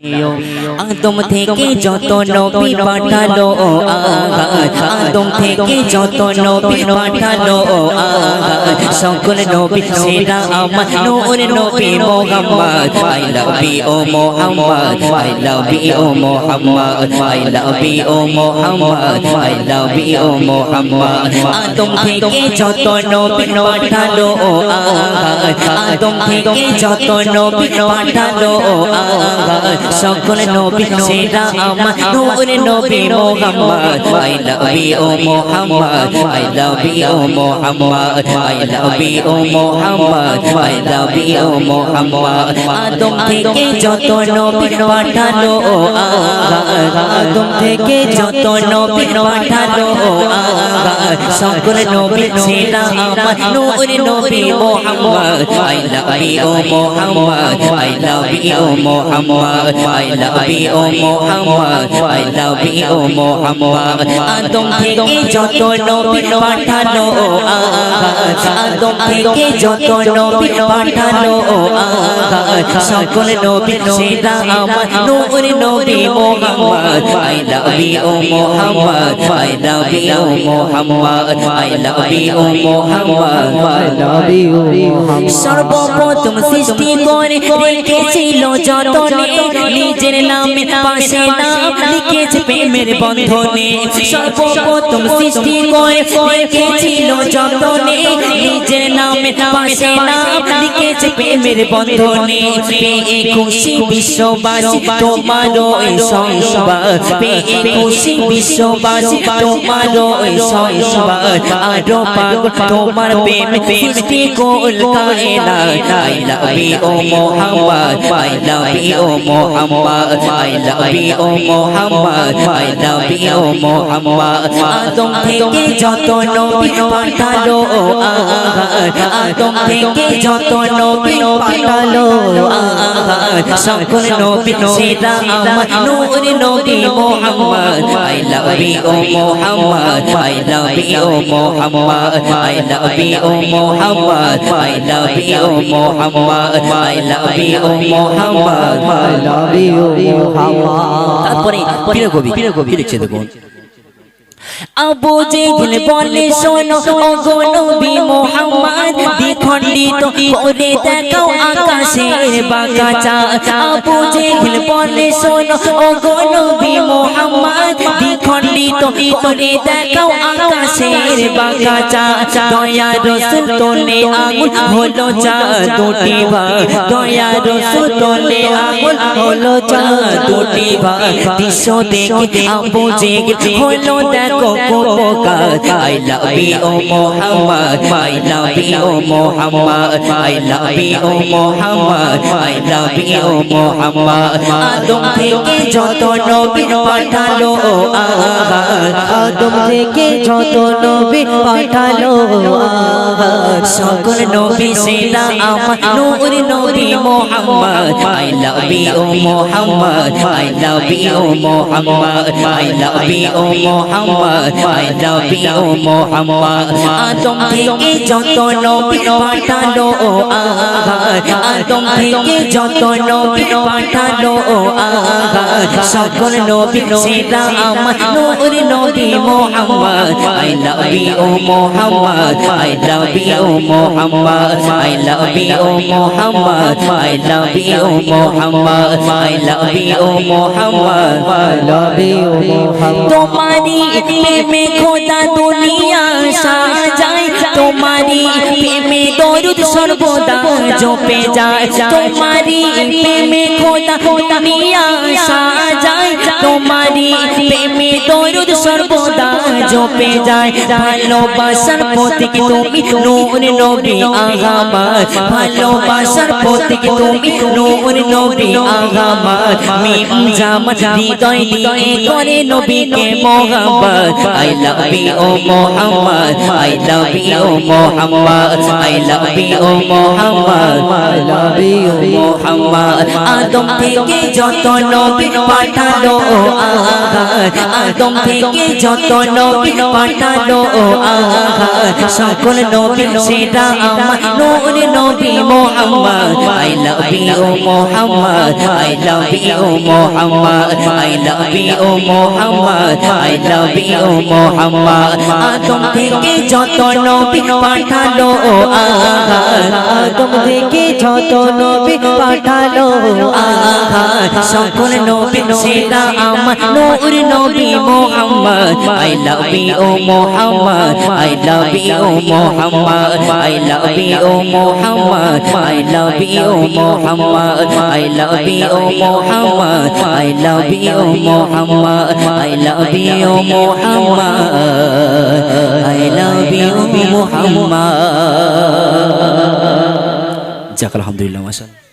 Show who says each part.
Speaker 1: আদম থেকে যত নবী পাঠালো আদম থেকে যত নবী পাঠালো সকল নবী সেরা আমার নূর নবী Muhammad I love you Muhammad I love you Muhammad I love you Muhammad I love you Muhammad Adam থেকে যত নবী পাঠালো আদম থেকে যত নবী পাঠালো সকল নবী সেরা আমার নূর নবী Muhammad I love you Muhammad I love you Muhammad I love you Muhammad I love you Muhammad Adam থেকে যত নবী পাঠালো আদম থেকে যত নবী পাঠালো সকল নবী সেরা আমার নূর নবী Muhammad I love you Muhammad I love you Muhammad I love you Muhammad I love you Muhammad Adam থেকে যত নবী পাঠালো আদম থেকে যত নবী পাঠালো সকল নবী সেরা আমার নূর নবী Muhammad I love you Muhammad I love you Muhammad I love you Muhammad I love you সর্বপ্রথম সৃষ্টি করে রেখেছিল যতনে নিজের নামে পাশে নাম লিখেছে প্রেমের বন্ধনে সর্বপ্রথম সৃষ্টি করে রেখেছিল যতনে নিজের নামে পাশে নাম লিখেছে প্রেমের বন্ধনে পেয়ে খুশি বিশ্ববাসী তোমারও এই সংবাদ পেয়ে খুশি বিশ্ববাসী তোমারও এই সংবাদ আরো পাগল তোমার প্রেম সৃষ্টি কুল কায়নাত I love you Muhammad I love you Muhammad I love you Muhammad I love you Muhammad Adam থেকে যত নবী পাঠালো আদম থেকে যত নবী পাঠালো সকল নবী সেরা আমার নূর নবী Muhammad I love you Muhammad I love you Muhammad I love you Muhammad I love you Muhammad I love you Muhammad I love you Muhammad তারপরে পীর কবি লিখছে দেখুন আবু জেহেল বলে শোনো ওগো নবী মুহাম্মদ দ্বিখণ্ডিত করে দেখাও আকাশের বাঁকা চাঁদ আবু জেহেল বলে শোনো ওগো নবী মুহাম্মদ দ্বিখণ্ডিত করে দেখাও আকাশের বাঁকা চাঁদ দয়া রাসূল তোলে আগুন হলো চাঁদ দুটি ভাই দয়া রাসূল তোলে আগুন হলো চাঁদ দুটি ভাই দৃশ্য দেখে আবু জেহেল হলো দেখো I love you Muhammad I love you Muhammad I love you Muhammad I love you Muhammad Adam থেকে যত নবী পাঠালো আদম থেকে যত নবী পাঠালো সকল নবী সেরা আমার নূর নবী Muhammad I love you Muhammad I love you Muhammad I love you Muhammad I love you Muhammad Adam থেকে যত নবী পাঠালো আদম থেকে যত নবী পাঠালো সকল নবী সেরা আমার নূর নবী Muhammad I love you Muhammad I love you Muhammad I love you Muhammad I love you Muhammad I love you Muhammad I love you Muhammad তোমারি প্রেমে খোদা দুনিয়া সাজায় তোমারি প্রেমে দরুদ সর্বদা জপে যায় তোমারি প্রেমে খোদা দুনিয়া সাজায় তোমারি প্রেমে দরুদ সর্বদা জপে যায় ভালোবাসার প্রতীক তুমি নূর নবী আহমদ ভালোবাসার প্রতীক তুমি নূর নবী আহমদ মিম জামান হৃদয় দিয়ে করে নবীকে Mohammad I love you Muhammad I love you Muhammad I love you Muhammad I love you Muhammad Adam থেকে যত নবী পাঠালো আদম থেকে যত নবী নবী পাঠালো আহা সকল নবী সেরা আমার নূর নবী Muhammad I love you Muhammad I love you Muhammad I love you Muhammad I love you Muhammad Adam থেকে যত নবী পাঠালো আহা আদম থেকে যত নবী পাঠালো আহা সকল নবী সেরা আমার নূর নবী Muhammad I love you Muhammad I love you Muhammad I love you Muhammad I love you Muhammad I love you Muhammad I love you Muhammad I love you Muhammad I love you Muhammad Jazakallahu alhamdulillah masyaallah